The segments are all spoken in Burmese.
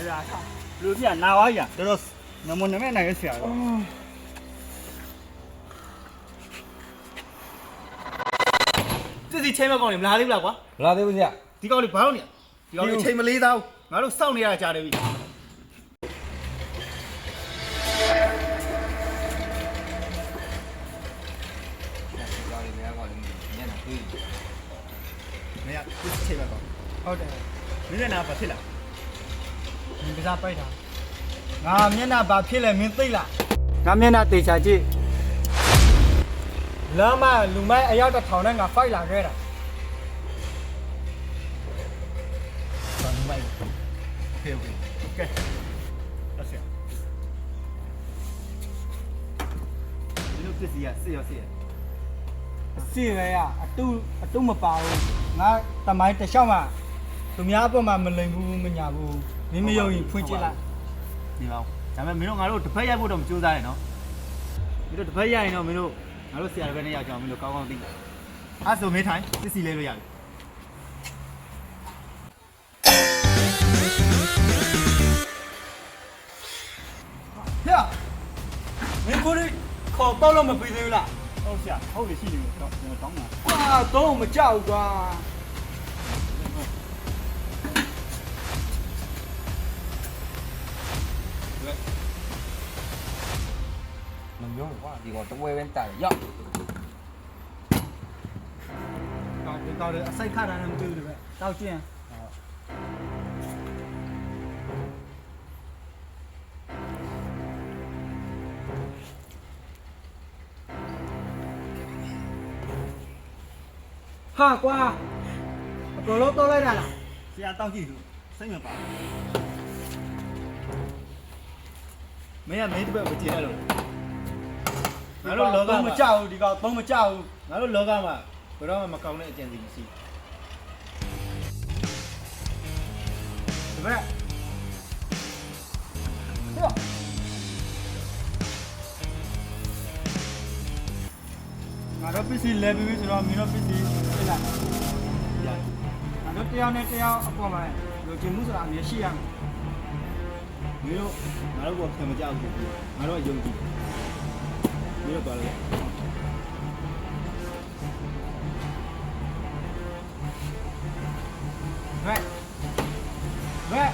呀，路边拿玩意，这都那么那边那个些。这是前面讲的，哪里不啦？瓜？哪里不是？ဒီကောင်လေးဘာလို့နေဒီကောင်လေးချိန်မလေးသားဘူးငါတို့စောင့်နေရတာကြားတယ်ပြီမင်းကဒီချိန်မှာပေါ့ဟုတ်တယ် မင်းနဲ့နာဘာဖြစ်လာ မင်းကစားပိုက်တာငါမျက်နှာဘာဖြစ်လဲမင်းသိလားငါမျက်နှာတေချာကြည့်လမ်းမလူမိုက်အယောက်တစ်ထောင်နဲ့ငါဖိုက်လာခဲ့တာဘာလူမိုက်ဖေးโอเคအဲ့ဆက်ဒီလိုပြစီရစေရစေရစီရရအတူမပါဘူးငါတမိုင်းတစ်လျှောက်မှသူများအပေါ်မှာမလိမ်ဘူးမညာဘူးမင်းမယုံရင်ဖွင့်ကြည့်လိုက်ဒီကောင်ဒါပေမဲ့မင်းတို့ငါတို့တစ်ဖက်ရိုက်ဖို့တော့မကြိုးစားနဲ့နော်မင်းတို့တစ်ဖက်ရိုက်ရင်တော့မင်းတို့ငါတို့ဆရာတစ်ဖက်နဲ့ရောက်ကြအောင်မင်းတို့ကောင်းကောင်းသိတယ်အဲ့ဆိုမင်းထိုင်စစ်စီလဲလို့ရတယ်ဟဲ့မင်းကိုခေါ်တော့လို့မပြီးသေးဘူးလားဟုတ်ဆရာဟုတ်တယ်ရှိနေပြီတော့ကျွန်တော်တောင်းတာကွာတော့မကြောက်ကွာမမျိုးကွာဒီကောင်တပွဲပဲတက်ရရောက် ကောင်းတယ်အစိုက်ခတာနဲ့မတွေ့ဘူးလေပဲတောက်ကျင်းဟာကွာအကုန်လုံးတော့လိုက်တာလား ဆရာတောက်ကြည့်သူစိတ်မပါမင်းကမင်းတစ်ပတ်မကြည့်ရလို့ငါတို့လောက မ မှာ ကြောက်ဘူးဒီကောင်သုံးမကြောက်ဘူး ငါတို့လောကမှာဘယ်တော့မှမကောင်းတဲ့အကြံစီမရှိ ဒီမဲ့ဟေ့ငါတို့ပစ္စည်းလဲပြီးဆိုတော့မင်းတို့ပစ္စည်းပြလာ ရ ငါတို့တယောက်နဲ့တယောက်အပေါ်မှာလိုချင်မှုဆိုတာအမြဲရှိရမယ် မင်းတို့ငါတို့ကခံမကြောက်ဘူးငါတို့ကယုံကြည်မင်းတို့ပါလေ ဘယ်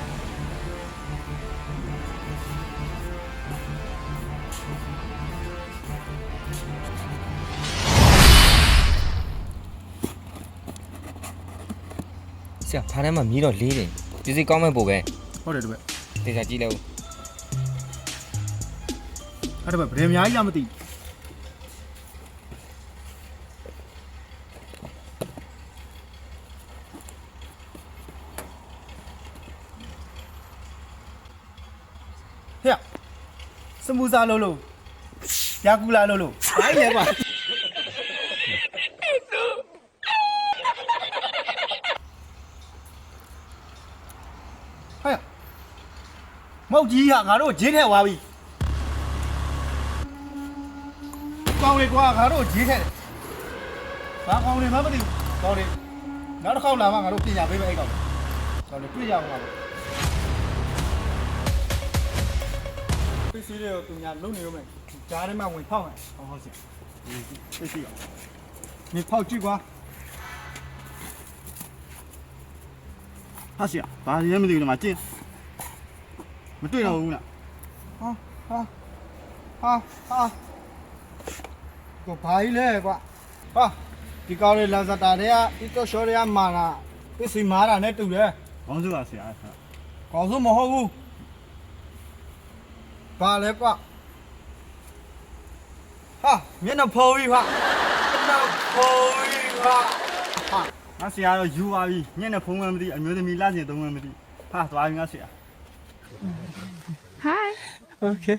ဆရာဖားထဲမှာမြည်တော့လေးတယ်ဒီစိကောင်းမဲ့ပို့ပဲ ဟုတ်တယ်တပည့် တေချာကြည့်လိုက်ဦး အဲ့ဒါပဲဗရေအများကြီးလားမသိဟဲ့စမူစာလို့လို့ယာကူလာလို့ဘာလဲကွာဟဲ့မောက်ကြီးကငါတို့ဂျင်းထဲသွားပြီကောင်းလေကွာငါတို့ဂျင်းထဲဘာကောင်းလေမသိဘူးကောင်းလေနောက်တစ်ခေါက်လာမှငါတို့ပြင်ညာပေးမယ်အဲ့ကောင်ကောင်းလေတွေ့ရအောင်ပါ ပစ္စည်းတွေကိုသူများလုံနေရုံနဲ့ကြားထဲမှာဝင်ဖောက်မယ် ဟုတ်စီသိရှိအောင် မင်းဖောက်ကြည့်ကွာ ဟာစီဘာရဲမသိဘူးဒီမှာကျင်းမတွေ့တော့ဘူးလား ဟာကိုဘာကြီးလဲကွာဟာဒီကောင်လေးလာစတာတွေကဒီတော့ရှော်တွေကမာတာပစ္စည်းမာတာနဲ့တူတယ် ဘောင်းစုပါဆရာ ကောင်းစုမဟုတ်ဘူးဘာလဲကွာဟာမျက်နှာဖိုးကြီးကွာမျက်နှာဖိုးကြီးကွာဟာ ငါဆရာတော့ယူပါပြီညနေဖုံးမှမသိအမျိုးသမီးလာကျင်သုံးမှမသိဟာသွားပြီငါဆရာ Hi. Okay.